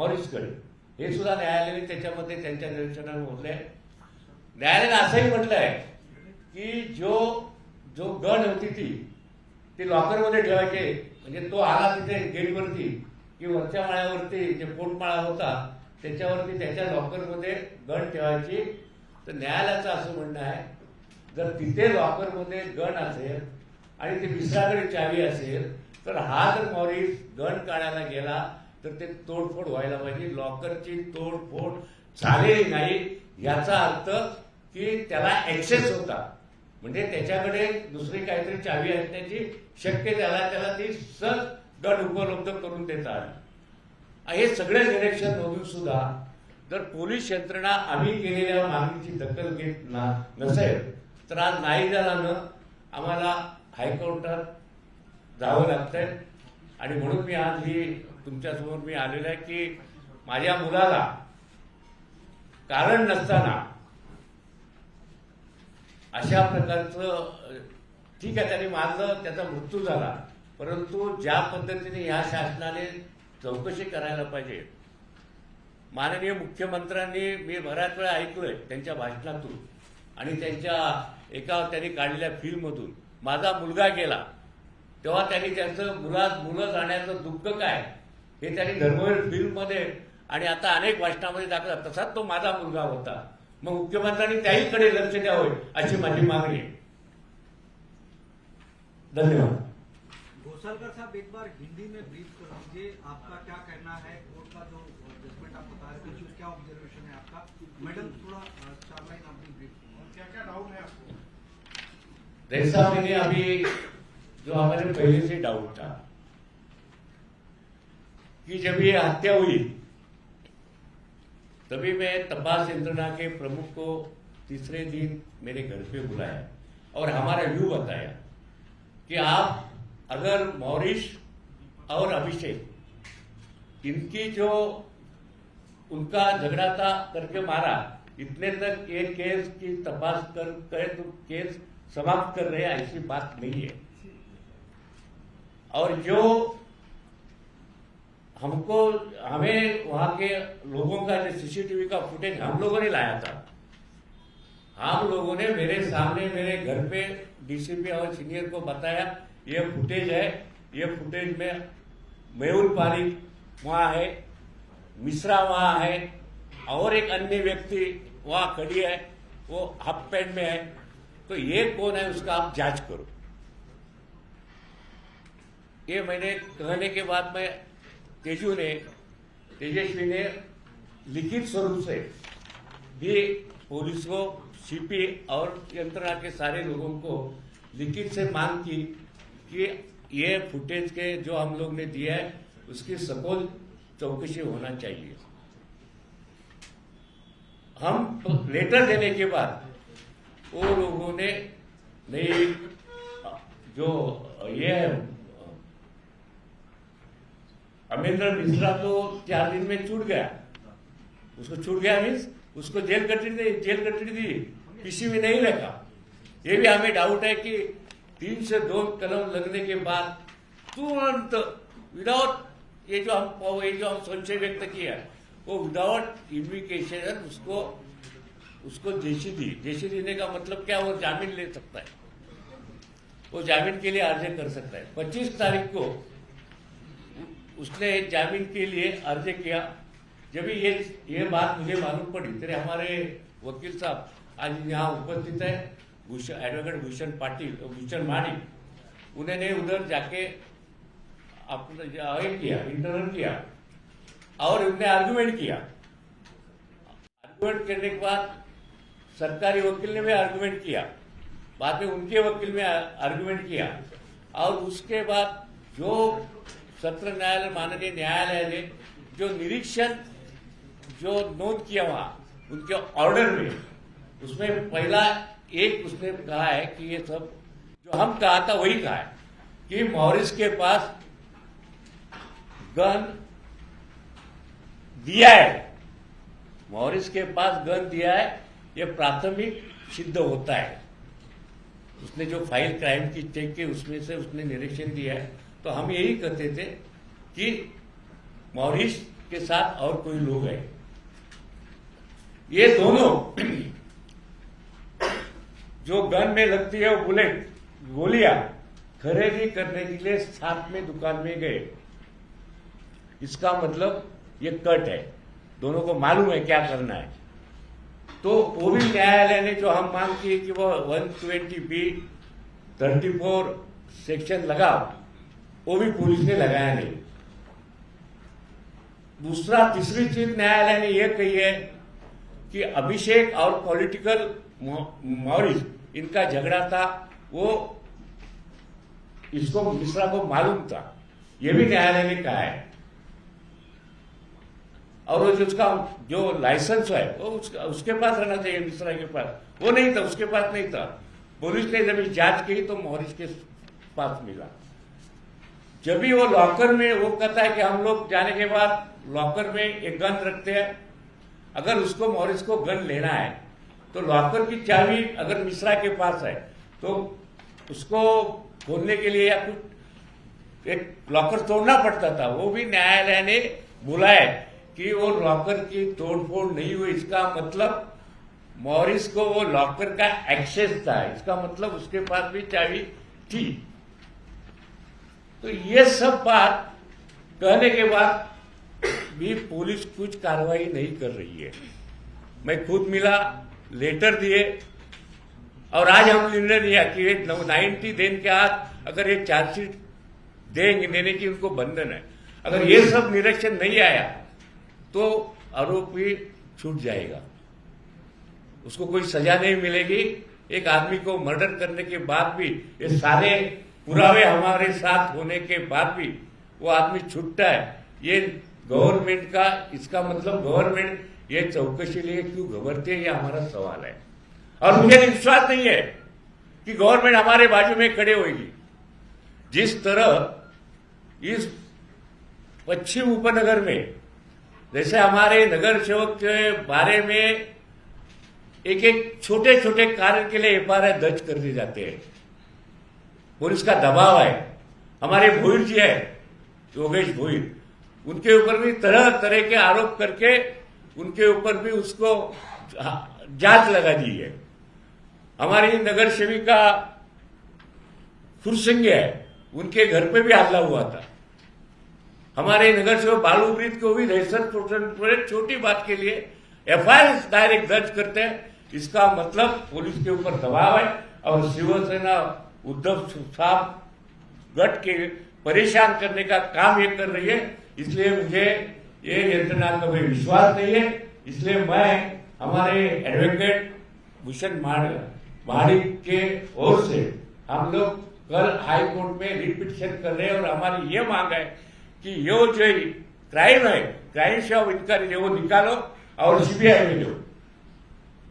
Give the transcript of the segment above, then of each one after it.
मॉरिसकडे, हे सुद्धा न्यायालयाने त्याच्यामध्ये त्यांच्या निरीक्षणात म्हटलंय. न्यायालयाने असंही म्हटलंय की जो गन होती ती लॉकरमध्ये ठेवायचे. म्हणजे तो आला तिथे गेटवरती की वरच्या माळ्यावरती जे पोटमाळा होता त्याच्यावरती त्याच्या लॉकरमध्ये गन ठेवायची. तर न्यायालयाचं असं म्हणणं आहे जर तिथे लॉकरमध्ये गन असेल आणि ते दुसऱ्याकडे चावी असेल तर हा जर मॉरिस गन काढायला गेला तर ते तोडफोड व्हायला पाहिजे. लॉकरची तोडफोड झालेली नाही याचा अर्थ की त्याला ऍक्सेस होता, म्हणजे त्याच्याकडे दुसरी काहीतरी चावी असण्याची शक्यता त्याला ती सहज गन उपलब्ध करून देता आली. हे सगळे निरीक्षण नोंदून सुद्धा जर पोलीस यंत्रणा आम्ही केलेल्या मागणीची दखल घेत नसेल तर आज नाईलाजानं आम्हाला हायकोर्टात जावं लागतंय. आणि म्हणून मी आज ही तुमच्यासमोर मी आलेलो आहे की माझ्या मुलाला कारण नसताना अशा प्रकारचं, ठीक आहे त्याने मारलं, त्याचा मृत्यू झाला, परंतु ज्या पद्धतीने या शासनाने चौकशी करायला पाहिजे. माननीय मुख्यमंत्र्यांनी मी बऱ्याच वेळा ऐकलोय त्यांच्या भाषणातून आणि त्यांच्या एका त्यांनी काढलेल्या फिल्ममधून माझा मुलगा गेला तेव्हा त्यांनी त्यांचं मुलं जाण्याचं दुःख काय हे त्यांनी धर्मवीर फिल्ममध्ये आणि आता अनेक भाषणामध्ये दाखवला. तसाच तो माझा मुलगा होता. मग मुख्यमंत्र्यांनी त्याहीकडे लक्ष द्यावं अशी माझी मागणी आहे. धन्यवाद. घोसालकर साहब एक बार हिंदी में ब्रीफ कर दीजिए, आपका क्या कहना है कोर्ट का जो जजमेंट आप बता रहे थे, क्या ऑब्जर्वेशन है आपका. मैडम थोड़ा 4 लाइन आपने ब्रीफ और क्या क्या डाउट है आपको. जैसा मैंने अभी जो हमारे पहले से डाउट था कि जब ये हत्या हुई तभी मैं तपास यंत्रणा के प्रमुख को तीसरे दिन मेरे घर पे बुलाया और हमारा व्यू बताया कि आप अगर मॉरिस और अभिषेक इनकी जो उनका झगड़ा था करके मारा, इतने तक ये केस की तपास कर तो केस समाप्त कर रहे ऐसी बात नहीं है. और जो हमें वहां के लोगों का जो सीसीटीवी का फुटेज हम लोगों ने लाया था, हम लोगों ने मेरे सामने मेरे घर पे डीसीपी और सीनियर को बताया ये फुटेज है. ये फुटेज में मयूर पारिक वहां है, मिश्रा वहां है और एक अन्य व्यक्ति वहां खड़ी है, वो हाफ पैंट में है. तो ये कौन है उसका आप जांच करो. ये मैंने कहने के बाद में तेजस्वी ने लिखित स्वरूप से भी पुलिस को, सीपी और यंत्रणा के सारे लोगों को लिखित से मांग की कि ये फुटेज के जो हम लोग ने दिया है उसकी सखोल चौकसी होना चाहिए. हम लेटर देने के बाद वो लोगों ने नहीं, जो ये अमरेंद्र मिश्रा तो 4 दिन में छूट गया. उसको छूट गया मीन्स उसको जेल कटड़ी दी, किसी में नहीं रखा. ये भी हमें डाउट है कि 3 से 2 कलम लगने के बाद तुरंत विदाउट ये जो हम संशय व्यक्त किया वो विदाउट इन्विकेशन उसको जेसी देने का मतलब क्या, वो जामीन ले सकता है, वो जामीन के लिए अर्जी कर सकता है. 25 तारीख को उसने जामीन के लिए अर्जी किया. जब ये बात मुझे मालूम पड़ी तेरे हमारे वकील साहब आज यहाँ उपस्थित है, एडवोकेट भूषण मानी, उन्होंने उधर जाके इंटरव्यू किया और उनने आर्गुमेंट किया. आर्गुमेंट करने के बाद सरकारी वकील ने भी आर्गुमेंट किया, बाद में उनके वकील ने आर्गुमेंट किया और उसके बाद जो सत्र न्यायालय माननीय न्यायालय ने जो निरीक्षण जो नोट किया वहां उनके ऑर्डर में, उसमें पहला एक उसने कहा है कि ये सब जो हम कहा था वही कहा है कि मॉरिस के पास गन दिया है, मॉरिस के पास गन दिया है, ये प्राथमिक सिद्ध होता है. उसने जो फाइल क्राइम की चेक की उसमें से उसने निरीक्षण दिया है. तो हम यही कहते थे कि मॉरिस के साथ और कोई लोग हैं। ये दोनों जो गन में लगती है वो बुलेट गोलियां खरीदी करने के लिए साथ में दुकान में गए। इसका मतलब ये कट है, दोनों को मालूम है क्या करना है। तो वो भी न्यायालय ने जो हम मांग की कि वो 120B 34 सेक्शन लगा, वो भी पुलिस ने लगाया नहीं। तीसरी चीज न्यायालय ने यह कही है कि अभिषेक और पॉलिटिकल मॉरिस इनका झगड़ा था, वो इसको मिश्रा को मालूम था, यह भी न्यायालय ने कहा है। और वो उसका जो लाइसेंस है वो उसके पास रहना चाहिए, मिश्रा के पास, वो नहीं था, उसके पास नहीं था। पुलिस ने जब जांच की तो मॉरिस के पास मिला। जब भी वो लॉकर में, वो कहता है कि हम लोग जाने के बाद लॉकर में एक गन रखते हैं, अगर उसको मॉरिस को गन लेना है तो लॉकर की चाबी अगर मिश्रा के पास है तो उसको खोलने के लिए या कुछ एक लॉकर तोड़ना पड़ता था। वो भी न्यायालय ने बोला है कि वो लॉकर की तोड़फोड़ नहीं हुई, इसका मतलब मॉरिस को वो लॉकर का एक्सेस था, इसका मतलब उसके पास भी चाबी थी। तो ये सब बात कहने के बाद भी पुलिस कुछ कार्रवाई नहीं कर रही है। मैं खुद मिला, लेटर दिए, और आज हम निर्णय लिया कि 90 दिन के बाद अगर ये चार्जशीट देंगे, देने की उनको बंधन है। अगर ये सब निरीक्षण नहीं आया तो आरोपी छूट जाएगा, उसको कोई सजा नहीं मिलेगी। एक आदमी को मर्डर करने के बाद भी, ये सारे पुरावे हमारे साथ होने के बाद भी वो आदमी छूटता है, ये गवर्नमेंट का, इसका मतलब गवर्नमेंट ये चौकसी लिए क्यों घबरती है, ये हमारा सवाल है। और मुझे विश्वास नहीं है कि गवर्नमेंट हमारे बाजू में खड़े होगी। जिस तरह इस पश्चिम उपनगर में, जैसे हमारे नगर सेवक के बारे में एक एक छोटे छोटे कारण के लिए FIR दर्ज कर दिए जाते हैं, पुलिस का दबाव है। हमारे भोईर जी है, योगेश भोईर, उनके ऊपर भी तरह तरह के आरोप करके उनके ऊपर भी उसको जांच लगा दी है। हमारी नगर सेविका फुरसिंह है, उनके घर पे भी हमला हुआ था। हमारे नगर सेवक बालूप्रीत को भी दहशत पोषण छोटी बात के लिए FIR डायरेक्ट दर्ज करते हैं। इसका मतलब पुलिस के ऊपर दबाव है और शिवसेना उद्धव साहब गठ के परेशान करने का ये कर रही है। इसलिए मुझे ये यंत्रणा का कोई विश्वास नहीं है। इसलिए मैं हमारे एडवोकेट भूषण महाडिक के ओर से हम लोग कल हाई कोर्ट में रिट पिटीशन कर रहे हैं और हमारी ये मांग है कि ये जो क्राइम है, क्राइम से ऑफ इंक्वायरी वो निकालो और CBI में लो,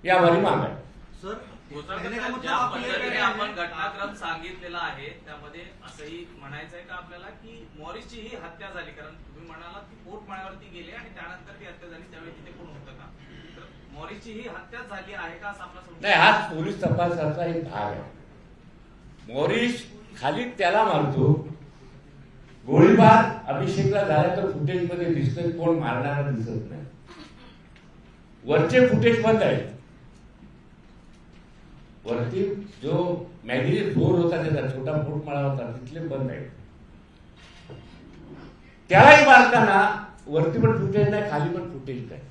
ये हमारी मांग आहे। सर, कहणे का मतलब आप ये कह रहे हैं आपण घटनाक्रम सांगितलेला आहे, त्यामध्ये असंही म्हणायचं आहे का आपल्याला की मॉरिसची ही हत्या झाली, कारण तुम्ही म्हणालात की पोटमाळ्यावरती गेले आणि त्यानंतर ती हत्या झाली, त्यावेळी तिथे कोण होतं का? तर मॉरिसची ही हत्या झाली आहे का असं आपला समज नाही, हा पोलीस तपासाचा एक भाग आहे। मॉरिस खाली त्याला मारतो, गोळीबार अभिषेकला झाला तर फुटेज मध्ये दिसतोय, कोण मारणारा दिसत नाही। वरचे फुटेज बंद आहे, वरती जो मॅगझिन फ्लोर होता त्याचा छोटा पोटमाळा होता तिथले बंद आहे। त्यालाही मारताना वरती पण फुटेज नाही, खाली पण फुटेज नाही।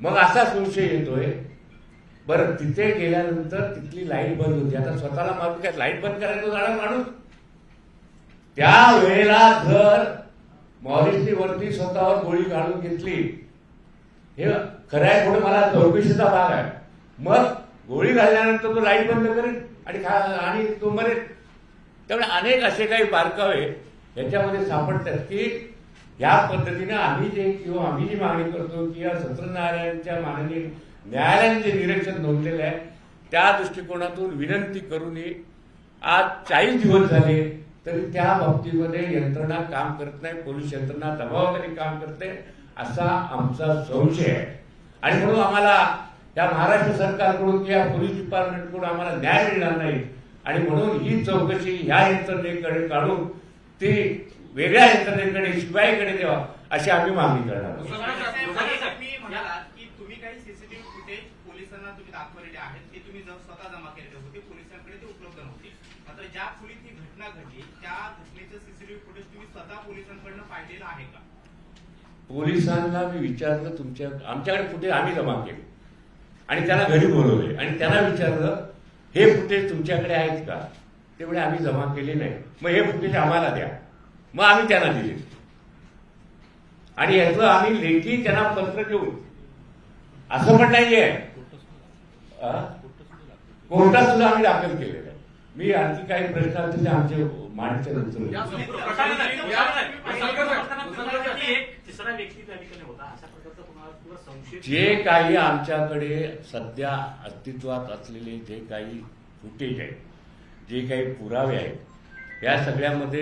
मग असा संशय येतोय, बरं तिथे गेल्यानंतर तिथली लाईट बंद होती, आता स्वतःला मारून काय लाईट बंद करायचं जाणार माणूस? त्या वेळेला जर मॉरिसनी वरती स्वतःवर गोळी घालून घेतली, हे खरं आहे, थोडं मला चौकशीचा भाग आहे। मग गोळी घालल्यानंतर तो लाईट बंद करेल आणि तो मरेल। त्यामुळे अनेक असे काही बारकावे याच्यामध्ये सापडतात की या पद्धतीने आम्ही जी मागणी करतो की या सत्र न्यायालयांच्या माननीय न्यायालयाने जे निरीक्षण नोंदलेलं आहे त्या दृष्टिकोनातून विनंती करूनही आज 40 दिवस झाले तरी त्या बाबतीमध्ये यंत्रणा काम करत नाही, पोलीस यंत्रणा दबावाखाली काम करते असा आमचा संशय आहे। आणि म्हणून आम्हाला या महाराष्ट्र सरकारकडून किंवा पोलीस डिपार्टमेंटकडून आम्हाला न्याय मिळणार नाही आणि म्हणून ही चौकशी ह्या यंत्रणेकडे काढून ती वेगळ्या यंत्रणेकडे, शिवायकडे द्यावा अशी आम्ही मागणी करणार आहोत. तुम्ही म्हणालात की तुम्ही काही सीसीटीव्ही फुटेज पोलिसांना तुम्ही दाखवलेले आहेत ते तुम्ही स्वतः जमा केलेले होते, पोलिसांकडे ते उपलब्ध नव्हते. मात्र ज्या खोलीत ही घटना घडली त्या घटनेचं सीसीटीव्ही फुटेज तुम्ही स्वतः पोलिसांकडनं पाहिलेलं आहे का? पोलिसांना मी विचारलं, आमच्याकडे फुटेज आम्ही जमा केले आणि त्यांना घरी बोलवले आणि त्यांना विचारलं हे फुटेज तुमच्याकडे आहेत का? ते म्हणजे आम्ही जमा केले नाही. मग हे फुटेज आम्हाला द्या. मग आम्ही त्यांना दिले आणि याचं आम्ही लेखी त्यांना पत्र देऊन असं पण नाहीये, कोर्टात सुद्धा आम्ही दाखल केलेलं आहे. मी आणखी काही प्रश्न असतील ते आमचे मांडचे उत्तर जे काही आमच्याकडे सध्या अस्तित्वात असलेले जे काही फुटेज आहेत, जे काही पुरावे आहेत, या सगळ्यामध्ये